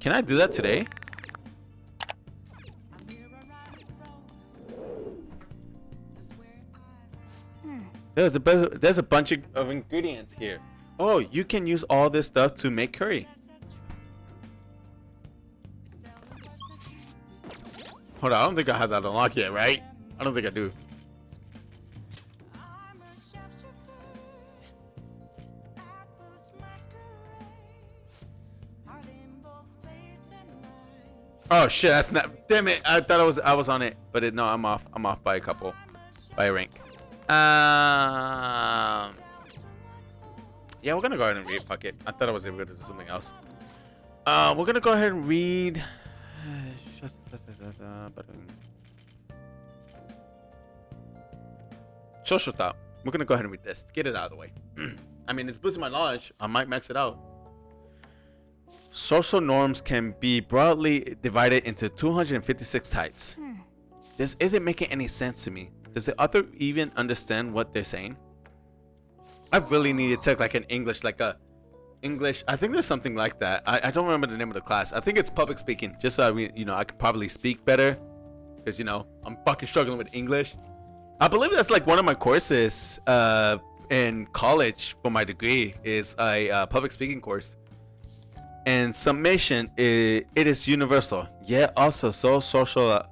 Can I do that today? There's a bunch of ingredients here. Oh, you can use all this stuff to make curry. Hold on, I don't think I have that unlocked yet, right? I don't think I do. Oh shit, that's not. Damn it! I thought I was on it, but no, I'm off. I'm off by a rank. Yeah, we're gonna go ahead and read. Fuck it. I thought I was able to do something else. We're gonna go ahead and read. Social thought. We're gonna go ahead and read this. Get it out of the way. I mean, it's boosting my knowledge. I might max it out. Social norms can be broadly divided into 256 types. This isn't making any sense to me. Does the author even understand what they're saying? I really need to take like an English, I think there's something like that. I don't remember the name of the class. I think it's public speaking. Just so I could probably speak better. Because, I'm fucking struggling with English. I believe that's like one of my courses in college for my degree is a public speaking course. And summation, it is universal, yet also so societal,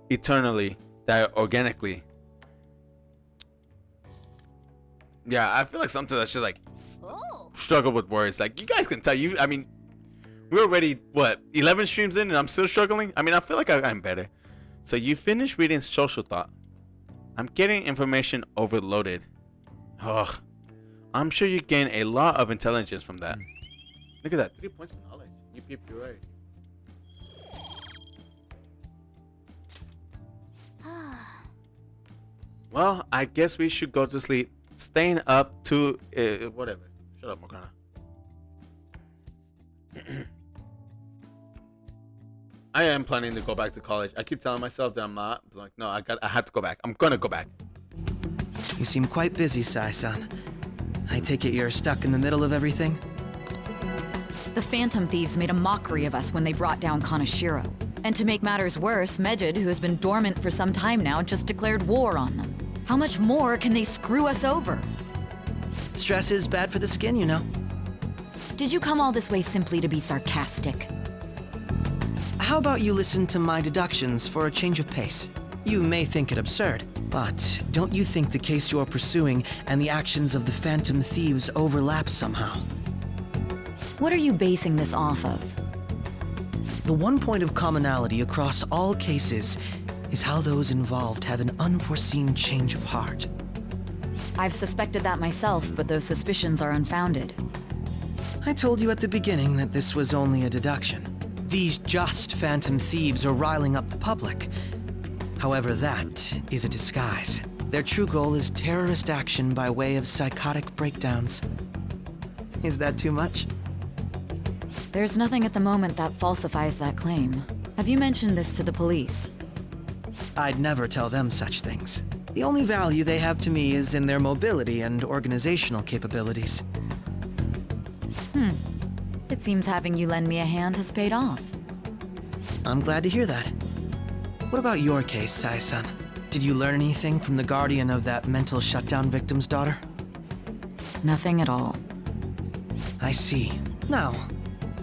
eternally, that organically. Yeah, I feel like sometimes I should like struggle with words. Like you guys can tell I mean, we're already 11 streams in and I'm still struggling. I mean, I feel like I'm better. So you finish reading social thought. I'm getting information overloaded. Ugh. I'm sure you gain a lot of intelligence from that. Look at that. 3 points for knowledge. You peeped your way. Well, I guess we should go to sleep. Staying up to whatever. Shut up, Morgana. I am planning to go back to college. I keep telling myself that I'm not. I'm like, no, I had to go back. I'm gonna go back. You seem quite busy, Sai-san. I take it you're stuck in the middle of everything? The Phantom Thieves made a mockery of us when they brought down Kaneshiro. And to make matters worse, Mejid, who has been dormant for some time now, just declared war on them. How much more can they screw us over? Stress is bad for the skin, you know. Did you come all this way simply to be sarcastic? How about you listen to my deductions for a change of pace? You may think it absurd, but don't you think the case you're pursuing and the actions of the Phantom Thieves overlap somehow? What are you basing this off of? The one point of commonality across all cases is how those involved have an unforeseen change of heart. I've suspected that myself, but those suspicions are unfounded. I told you at the beginning that this was only a deduction. These just Phantom Thieves are riling up the public. However, that is a disguise. Their true goal is terrorist action by way of psychotic breakdowns. Is that too much? There's nothing at the moment that falsifies that claim. Have you mentioned this to the police? I'd never tell them such things. The only value they have to me is in their mobility and organizational capabilities. It seems having you lend me a hand has paid off. I'm glad to hear that. What about your case, Sai-san? Did you learn anything from the guardian of that mental shutdown victim's daughter? Nothing at all. I see. Now,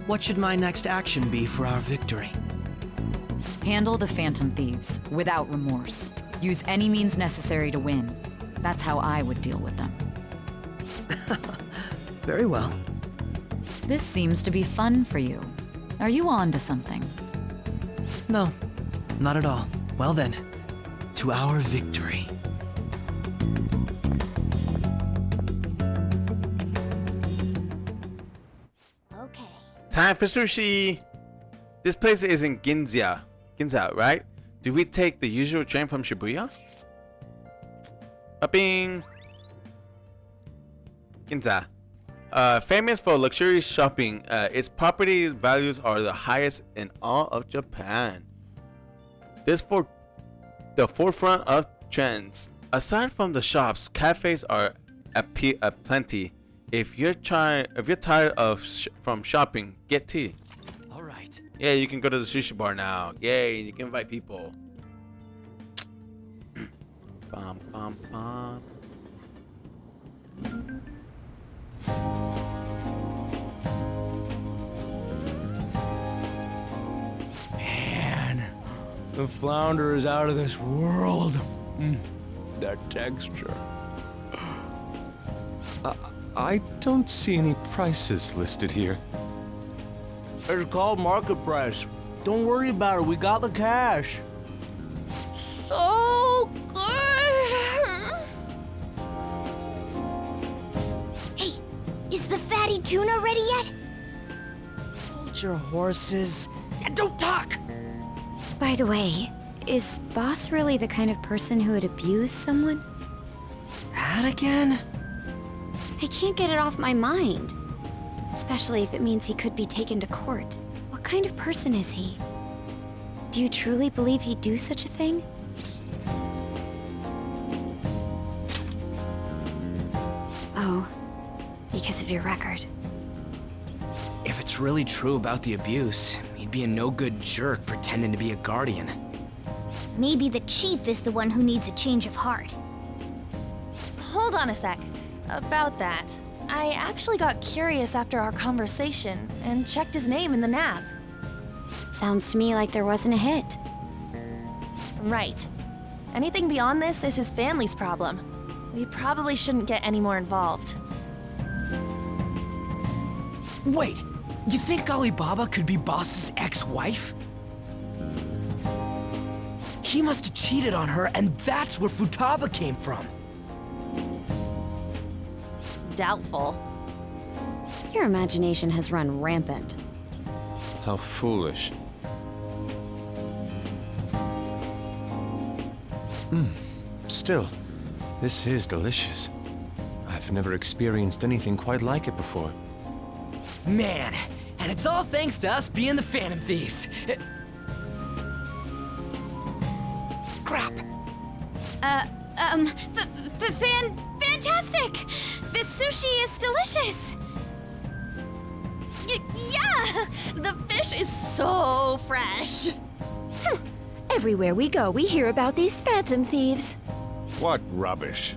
what should my next action be for our victory? Handle the Phantom Thieves, without remorse. Use any means necessary to win. That's how I would deal with them. Very well. This seems to be fun for you. Are you on to something? No, not at all. Well then, to our victory. Okay. Time for sushi. This place is in Ginza, right? Do we take the usual train from Shibuya? Bing. Ginza. Famous for luxury shopping, its property values are the highest in all of Japan. This for the forefront of trends. Aside from the shops, cafes are plenty. If you're tired of from shopping, get tea. All right. Yeah, you can go to the sushi bar now. Yay, you can invite people. Bum, bum, bum. Man, the flounder is out of this world. That texture. I don't see any prices listed here. It's called market price. Don't worry about it. We got the cash. So good. Hey, is the fatty tuna ready yet? Hold your horses and don't talk. By the way, is Boss really the kind of person who would abuse someone? That again? I can't get it off my mind. Especially if it means he could be taken to court. What kind of person is he? Do you truly believe he'd do such a thing? Oh, because of your record. If it's really true about the abuse, he'd be a no-good jerk pretending to be a guardian. Maybe the chief is the one who needs a change of heart. Hold on a sec. About that, I actually got curious after our conversation and checked his name in the nav. Sounds to me like there wasn't a hit. Right. Anything beyond this is his family's problem. We probably shouldn't get any more involved. Wait, you think Alibaba could be Boss's ex-wife? He must have cheated on her, and that's where Futaba came from. Doubtful. Your imagination has run rampant. How foolish. Still, this is delicious. I've never experienced anything quite like it before. Man, and it's all thanks to us being the Phantom Thieves. Crap! Fantastic! This sushi is delicious! Yeah! The fish is so fresh! Everywhere we go, we hear about these Phantom Thieves. What rubbish.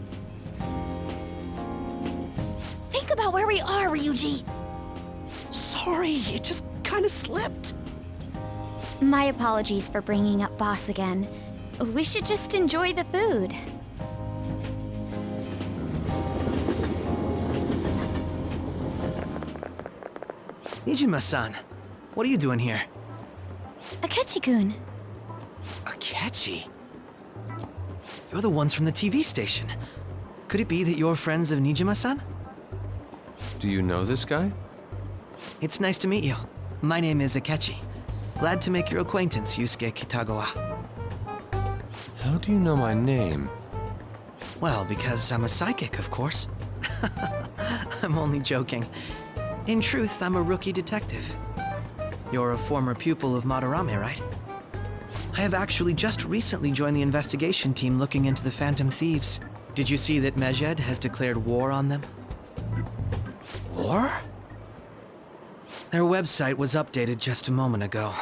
Think about where we are, Ryuji! Sorry, it just kind of slipped. My apologies for bringing up Boss again. We should just enjoy the food. Nijima-san, what are you doing here? Akechi-kun. Akechi? You're the ones from the TV station. Could it be that you're friends of Nijima-san? Do you know this guy? It's nice to meet you. My name is Akechi. Glad to make your acquaintance, Yusuke Kitagawa. How do you know my name? Well, because I'm a psychic, of course. I'm only joking. In truth, I'm a rookie detective. You're a former pupil of Madarame, right? I have actually just recently joined the investigation team looking into the Phantom Thieves. Did you see that Mejed has declared war on them? War? Their website was updated just a moment ago.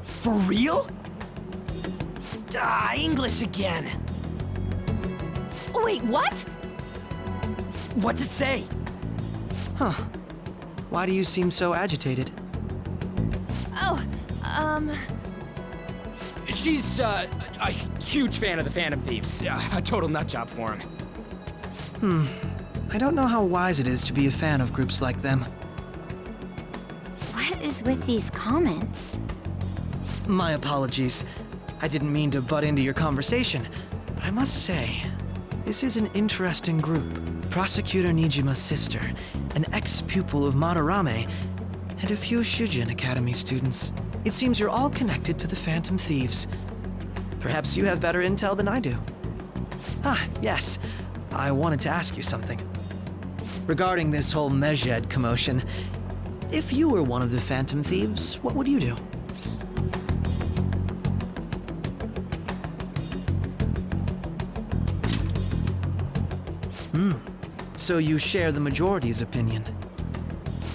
For real? English again. Wait, what? What's it say? Huh. Why do you seem so agitated? Oh, She's a huge fan of the Phantom Thieves. A total nutjob for him. I don't know how wise it is to be a fan of groups like them. What is with these comments? My apologies. I didn't mean to butt into your conversation, but I must say, this is an interesting group. Prosecutor Nijima's sister, an ex-pupil of Madarame, and a few Shujin Academy students. It seems you're all connected to the Phantom Thieves. Perhaps you have better intel than I do. Yes. I wanted to ask you something. Regarding this whole Mejed commotion, if you were one of the Phantom Thieves, what would you do? So you share the majority's opinion.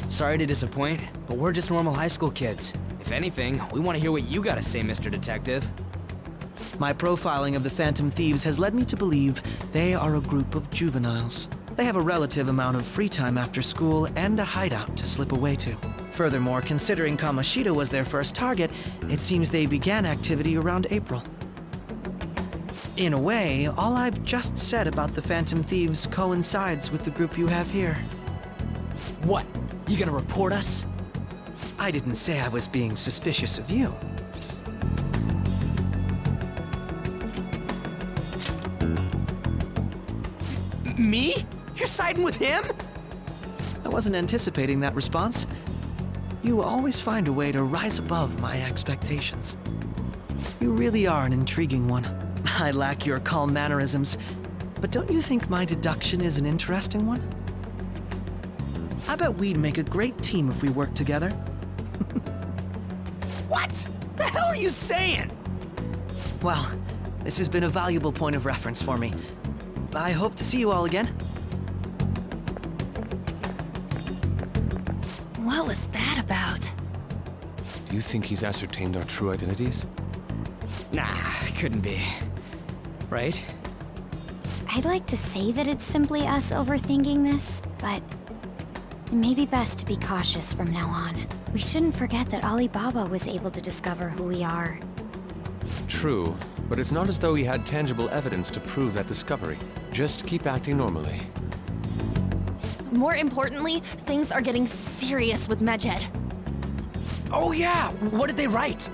Sorry to disappoint, but we're just normal high school kids. If anything, we want to hear what you gotta say, Mr. Detective. My profiling of the Phantom Thieves has led me to believe they are a group of juveniles. They have a relative amount of free time after school and a hideout to slip away to. Furthermore, considering Kamoshida was their first target, it seems they began activity around April. In a way, all I've just said about the Phantom Thieves coincides with the group you have here. What? You gonna report us? I didn't say I was being suspicious of you. Me? You're siding with him? I wasn't anticipating that response. You always find a way to rise above my expectations. You really are an intriguing one. I lack your calm mannerisms, but don't you think my deduction is an interesting one? I bet we'd make a great team if we worked together. What? The hell are you saying? Well, this has been a valuable point of reference for me. I hope to see you all again. What was that about? Do you think he's ascertained our true identities? Nah, couldn't be. Right? I'd like to say that it's simply us overthinking this, but it may be best to be cautious from now on. We shouldn't forget that Alibaba was able to discover who we are. True, but it's not as though he had tangible evidence to prove that discovery. Just keep acting normally. More importantly, things are getting serious with Medjed. Oh yeah, what did they write?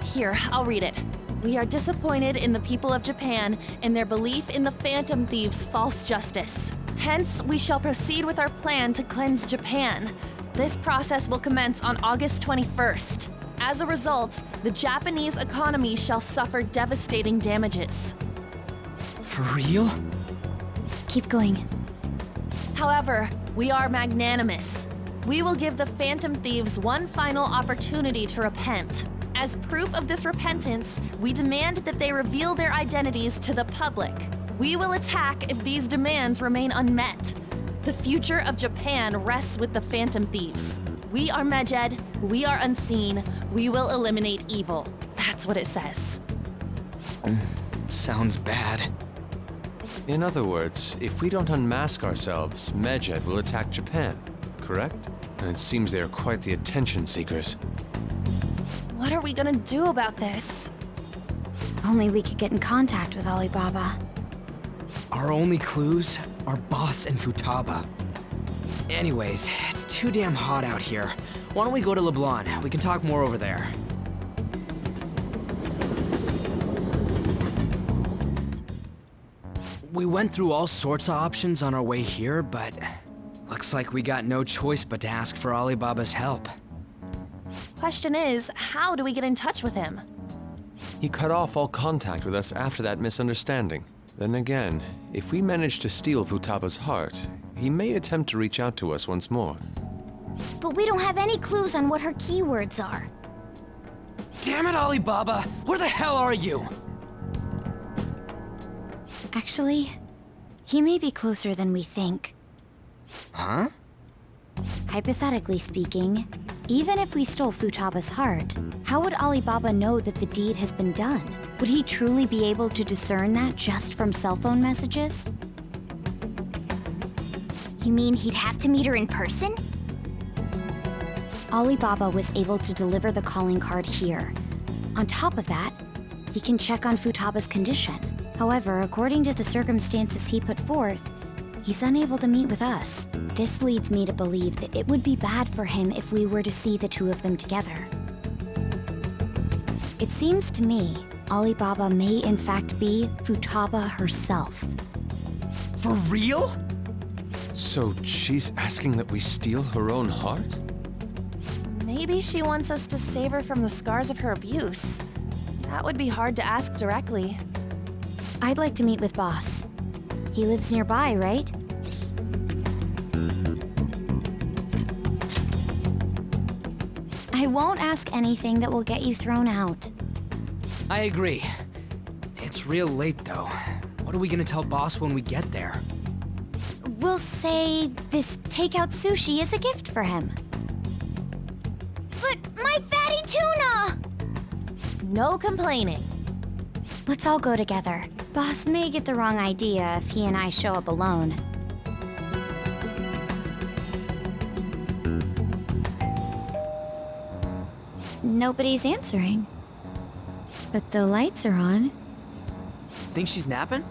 Here, I'll read it. We are disappointed in the people of Japan in their belief in the Phantom Thieves' false justice. Hence, we shall proceed with our plan to cleanse Japan. This process will commence on August 21st. As a result, the Japanese economy shall suffer devastating damages. For real? Keep going. However, we are magnanimous. We will give the Phantom Thieves one final opportunity to repent. As proof of this repentance, we demand that they reveal their identities to the public. We will attack if these demands remain unmet. The future of Japan rests with the Phantom Thieves. We are Medjed, we are unseen, we will eliminate evil. That's what it says. Sounds bad. In other words, if we don't unmask ourselves, Medjed will attack Japan, correct? And it seems they are quite the attention seekers. What are we gonna do about this? Only we could get in contact with Alibaba. Our only clues are Boss and Futaba. Anyways, it's too damn hot out here. Why don't we go to LeBlanc? We can talk more over there. We went through all sorts of options on our way here, but looks like we got no choice but to ask for Alibaba's help. Question is, how do we get in touch with him? He cut off all contact with us after that misunderstanding. Then again, if we manage to steal Futaba's heart, he may attempt to reach out to us once more. But we don't have any clues on what her keywords are. Damn it, Alibaba! Where the hell are you? Actually, he may be closer than we think. Huh? Hypothetically speaking, even if we stole Futaba's heart, how would Alibaba know that the deed has been done? Would he truly be able to discern that just from cell phone messages? You mean he'd have to meet her in person? Alibaba was able to deliver the calling card here. On top of that, he can check on Futaba's condition. However, according to the circumstances he put forth, he's unable to meet with us. This leads me to believe that it would be bad for him if we were to see the two of them together. It seems to me Alibaba may in fact be Futaba herself. For real? So she's asking that we steal her own heart? Maybe she wants us to save her from the scars of her abuse. That would be hard to ask directly. I'd like to meet with Boss. He lives nearby, right? I won't ask anything that will get you thrown out. I agree. It's real late, though. What are we gonna tell Boss when we get there? We'll We'll say this takeout sushi is a gift for him. But my fatty tuna! No complaining. Let's all go together. Boss may get the wrong idea if he and I show up alone. Nobody's answering. But the lights are on. Think she's napping?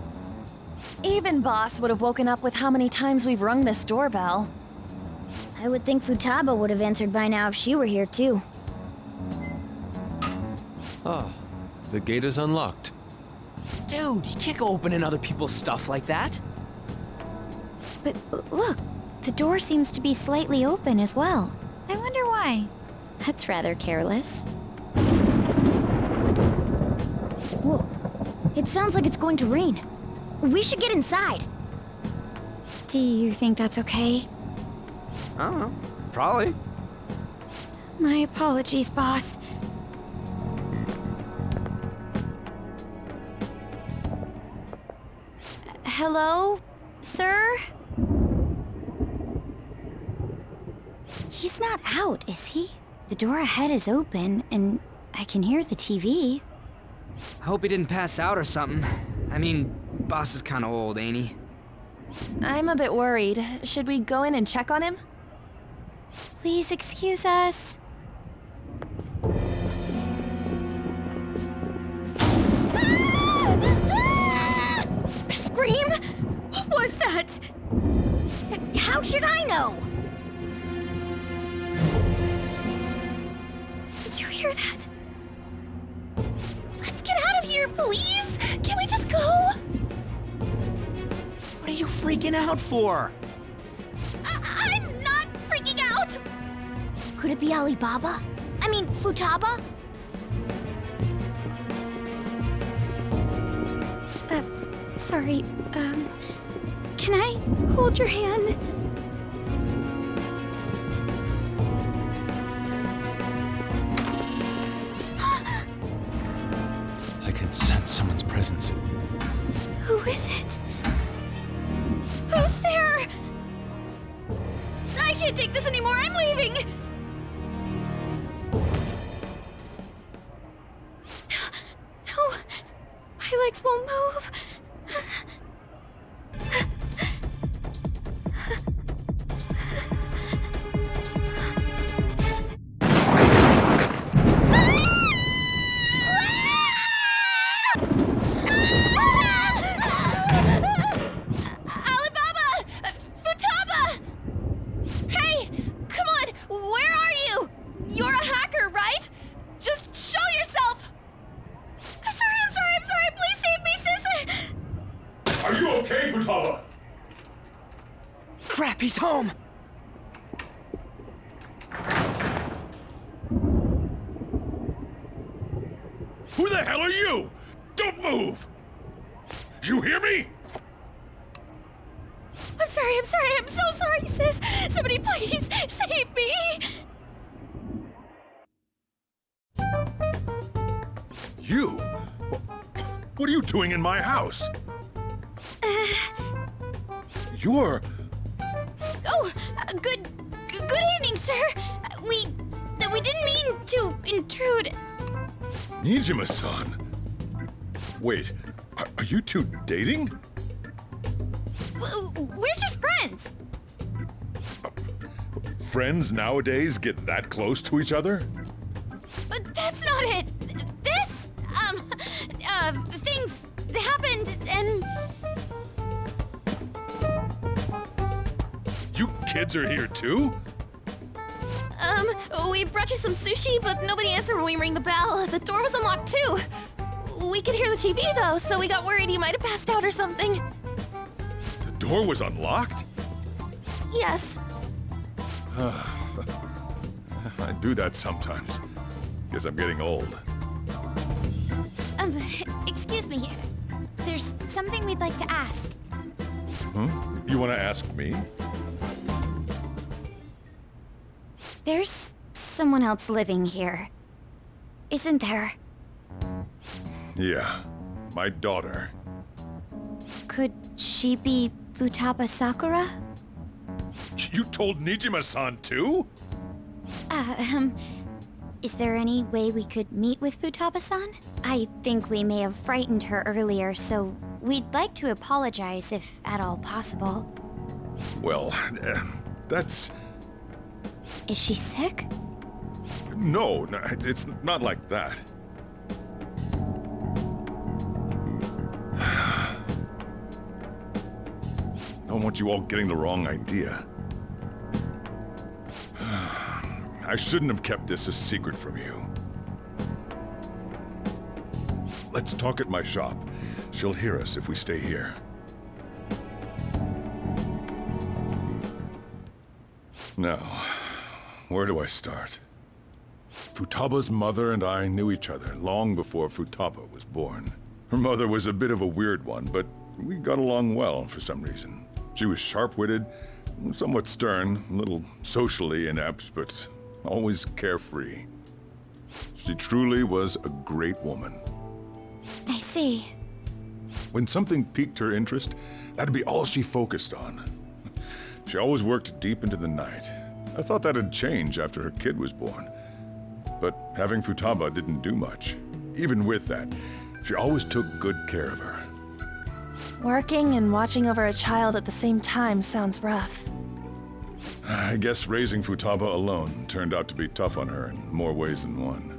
Even Boss would have woken up with how many times we've rung this doorbell. I would think Futaba would have answered by now if she were here too. Ah, the gate is unlocked. Dude, you can't go opening other people's stuff like that. But look, the door seems to be slightly open as well. I wonder why. That's rather careless. Whoa. It sounds like it's going to rain. We should get inside. Do you think that's okay? I don't know. Probably. My apologies, boss. Hello, sir? He's not out, is he? The door ahead is open, and I can hear the TV. I hope he didn't pass out or something. I mean, boss is kinda old, ain't he? I'm a bit worried. Should we go in and check on him? Please excuse us. Scream? What was that? How should I know? Did you hear that? Let's get out of here, please! Can we just go? What are you freaking out for? I'm not freaking out! Could it be Alibaba? I mean, Futaba? Sorry, can I hold your hand? I can sense someone's presence. Who is it? Who's there? I can't take this anymore, I'm leaving! No, my legs won't move. Crap, he's home! Who the hell are you? Don't move! You hear me? I'm sorry, I'm so sorry, sis! Somebody please, save me! You? What are you doing in my house? You're... Oh, good evening, sir. We didn't mean to intrude. Nijima-san. Wait, are you two dating? We're just friends. Friends nowadays get that close to each other? But that's not it. This, things happened and... You kids are here too? We brought you some sushi, but nobody answered when we rang the bell. The door was unlocked too. We could hear the TV though, so we got worried you might have passed out or something. The door was unlocked? Yes. I do that sometimes. Guess I'm getting old. Excuse me. There's something we'd like to ask. You want to ask me? There's someone else living here, isn't there? Yeah, my daughter. Could she be Futaba Sakura? You told Nijima-san too? Is there any way we could meet with Futaba-san? I think we may have frightened her earlier, so we'd like to apologize if at all possible. Well, that's... Is she sick? No, it's not like that. I don't want you all getting the wrong idea. I shouldn't have kept this a secret from you. Let's talk at my shop. She'll hear us if we stay here. Now, where do I start? Futaba's mother and I knew each other long before Futaba was born. Her mother was a bit of a weird one, but we got along well for some reason. She was sharp-witted, somewhat stern, a little socially inept, but always carefree. She truly was a great woman. I see. When something piqued her interest, that'd be all she focused on. She always worked deep into the night. I thought that'd change after her kid was born. But having Futaba didn't do much. Even with that, she always took good care of her. Working and watching over a child at the same time sounds rough. I guess raising Futaba alone turned out to be tough on her in more ways than one.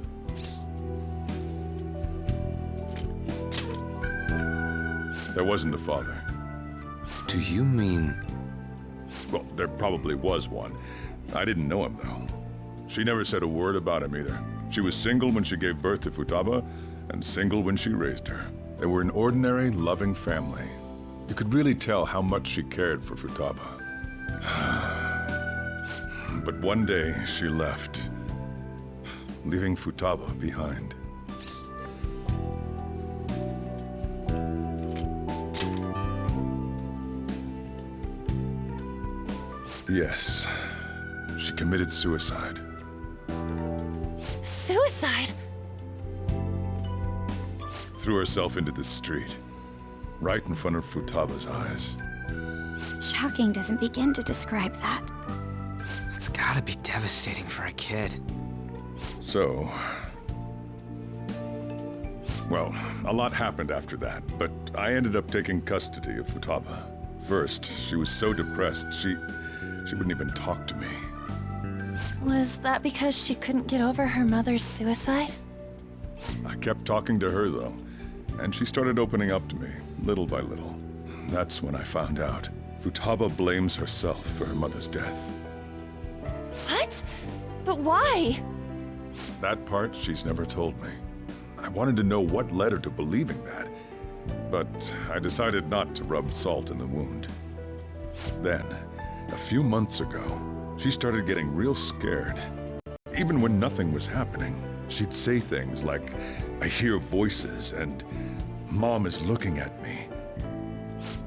There wasn't a father. Do you mean... Well, there probably was one. I didn't know him, though. She never said a word about him either. She was single when she gave birth to Futaba, and single when she raised her. They were an ordinary, loving family. You could really tell how much she cared for Futaba. But one day, she left, leaving Futaba behind. Yes, she committed suicide. Suicide? Threw herself into the street, right in front of Futaba's eyes. Shocking doesn't begin to describe that. It's gotta be devastating for a kid. So... Well, a lot happened after that, but I ended up taking custody of Futaba. First, she was so depressed, she wouldn't even talk to me. Was that because she couldn't get over her mother's suicide? I kept talking to her, though, and she started opening up to me, little by little. That's when I found out. Futaba blames herself for her mother's death. What? But why? That part she's never told me. I wanted to know what led her to believing that, but I decided not to rub salt in the wound. Then, a few months ago, she started getting real scared. Even when nothing was happening, she'd say things like, "I hear voices," and "Mom is looking at me."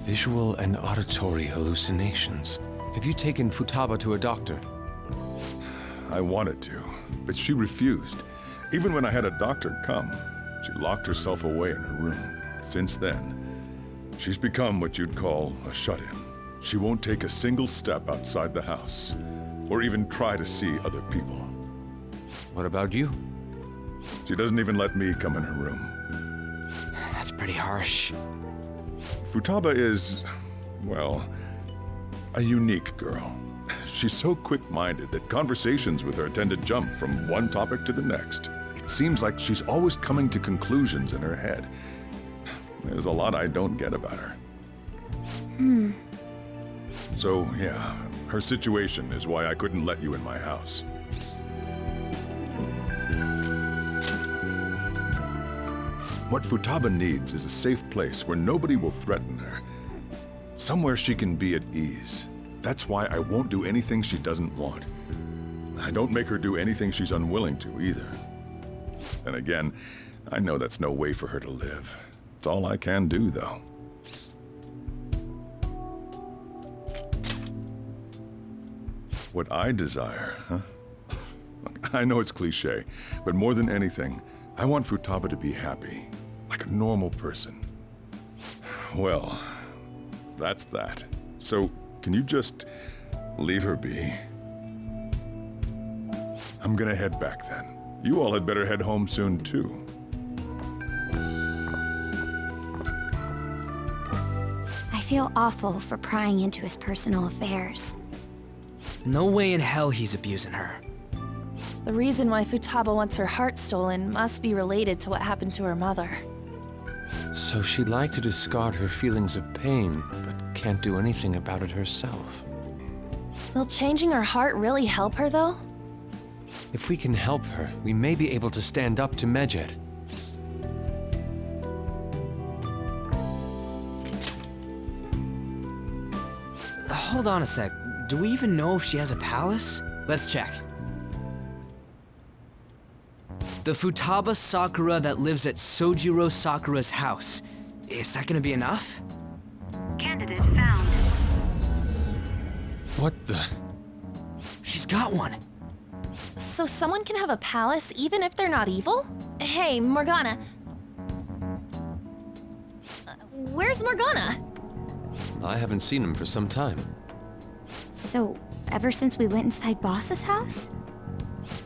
Visual and auditory hallucinations. Have you taken Futaba to a doctor? I wanted to, but she refused. Even when I had a doctor come, she locked herself away in her room. Since then, she's become what you'd call a shut-in. She won't take a single step outside the house, or even try to see other people. What about you? She doesn't even let me come in her room. That's pretty harsh. Futaba is, well, a unique girl. She's so quick-minded that conversations with her tend to jump from one topic to the next. It seems like she's always coming to conclusions in her head. There's a lot I don't get about her. So, yeah, her situation is why I couldn't let you in my house. What Futaba needs is a safe place where nobody will threaten her. Somewhere she can be at ease. That's why I won't do anything she doesn't want. I don't make her do anything she's unwilling to, either. And again, I know that's no way for her to live. It's all I can do, though. What I desire, huh? I know it's cliché, but more than anything, I want Futaba to be happy, like a normal person. Well, that's that. So, can you just Leave her be. I'm gonna head back then. You all had better head home soon, too. I feel awful for prying into his personal affairs. No way in hell he's abusing her. The reason why Futaba wants her heart stolen must be related to what happened to her mother. So she'd like to discard her feelings of pain, but can't do anything about it herself. Will changing her heart really help her, though? If we can help her, we may be able to stand up to Medjed. Hold on a sec. Do we even know if she has a palace? Let's check. The Futaba Sakura that lives at Sojiro Sakura's house. Is that gonna be enough? Candidate found. What the? She's got one. So someone can have a palace even if they're not evil? Hey, Morgana. Where's Morgana? I haven't seen him for some time. So, ever since we went inside Boss's house?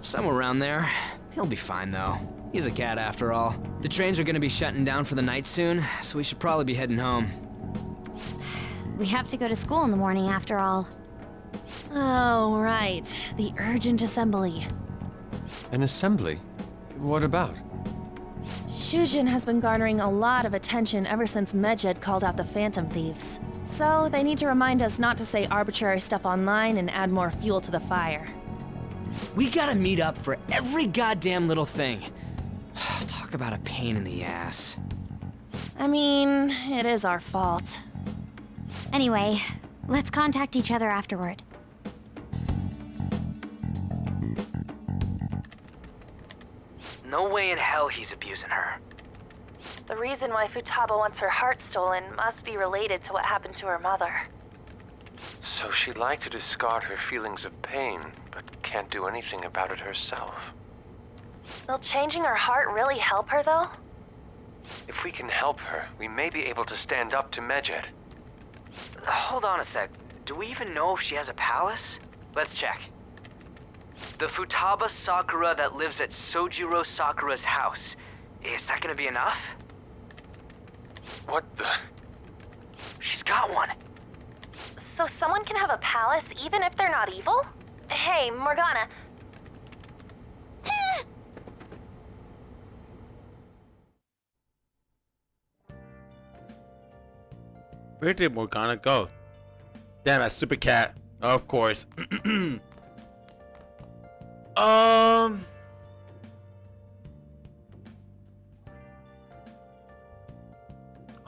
Somewhere around there. He'll be fine, though. He's a cat after all. The trains are gonna be shutting down for the night soon, so we should probably be heading home. We have to go to school in the morning after all. Oh, right. The urgent assembly. An assembly? What about? Shujin has been garnering a lot of attention ever since Medjed called out the Phantom Thieves. So they need to remind us not to say arbitrary stuff online and add more fuel to the fire. We gotta meet up for every goddamn little thing. Talk about a pain in the ass. I mean, it is our fault. Anyway, let's contact each other afterward. No way in hell he's abusing her. The reason why Futaba wants her heart stolen must be related to what happened to her mother. So she'd like to discard her feelings of pain, but can't do anything about it herself. Will changing her heart really help her, though? If we can help her, we may be able to stand up to Medjed. Hold on a sec. Do we even know if she has a palace? Let's check. The Futaba Sakura that lives at Sojiro Sakura's house. Is that gonna be enough? What the? She's got one. So someone can have a palace even if they're not evil? Hey, Morgana. Where did Morgana go? Damn, that stupid cat. Of course. I'm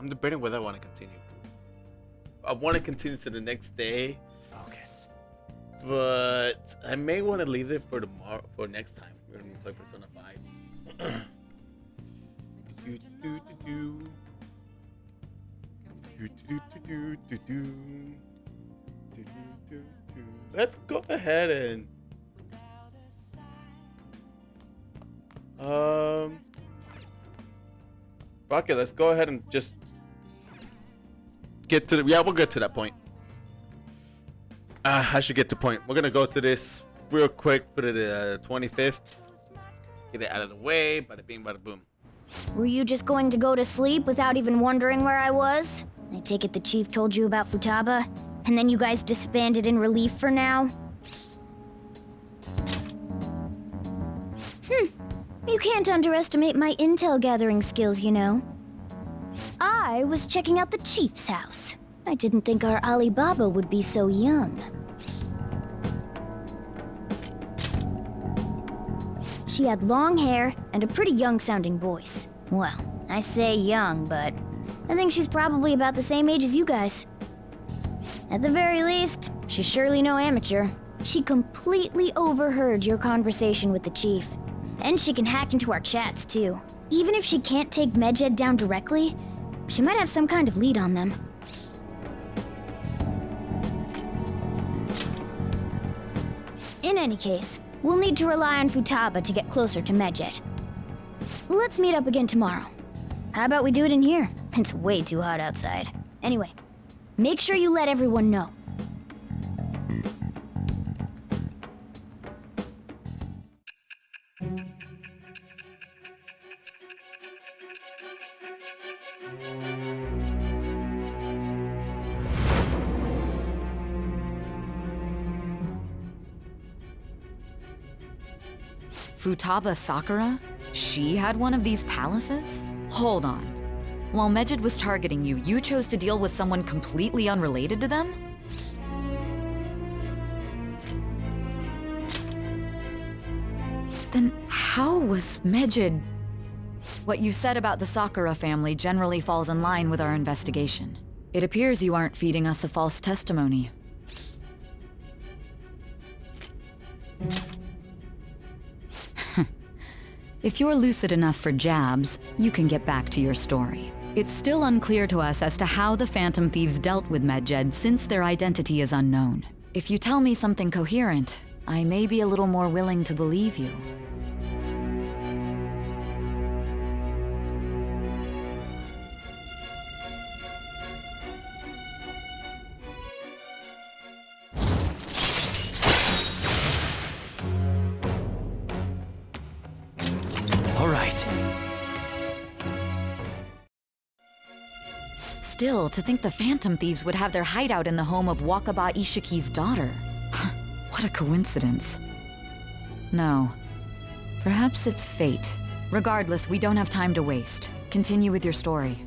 debating whether I want to continue. I want to continue to the next day. Focus. But I may want to leave it for tomorrow, for next time. We're gonna play Persona 5. Let's go ahead and fuck it, let's go ahead and just get to the, yeah, we'll get to that point. I should get to point. We're gonna go to this real quick for the 25th. Get it out of the way. Bada bing, bada boom. Were you just going to go to sleep without even wondering where I was? I take it the chief told you about Futaba, and then you guys disbanded in relief for now? You can't underestimate my intel gathering skills, you know. I was checking out the chief's house. I didn't think our Alibaba would be so young. She had long hair and a pretty young-sounding voice. Well, I say young, but I think she's probably about the same age as you guys. At the very least, she's surely no amateur. She completely overheard your conversation with the chief. And she can hack into our chats, too. Even if she can't take Medjed down directly, she might have some kind of lead on them. In any case, we'll need to rely on Futaba to get closer to Medjed. Let's meet up again tomorrow. How about we do it in here? It's way too hot outside. Anyway, make sure you let everyone know. Futaba Sakura? She had one of these palaces? Hold on. While Mejid was targeting you, you chose to deal with someone completely unrelated to them? Then how was Mejid... What you said about the Sakura family generally falls in line with our investigation. It appears you aren't feeding us a false testimony. If you're lucid enough for jabs, you can get back to your story. It's still unclear to us as to how the Phantom Thieves dealt with Medjed since their identity is unknown. If you tell me something coherent, I may be a little more willing to believe you. All right. Still, to think the Phantom Thieves would have their hideout in the home of Wakaba Ishiki's daughter. What a coincidence. No. Perhaps it's fate. Regardless, we don't have time to waste. Continue with your story.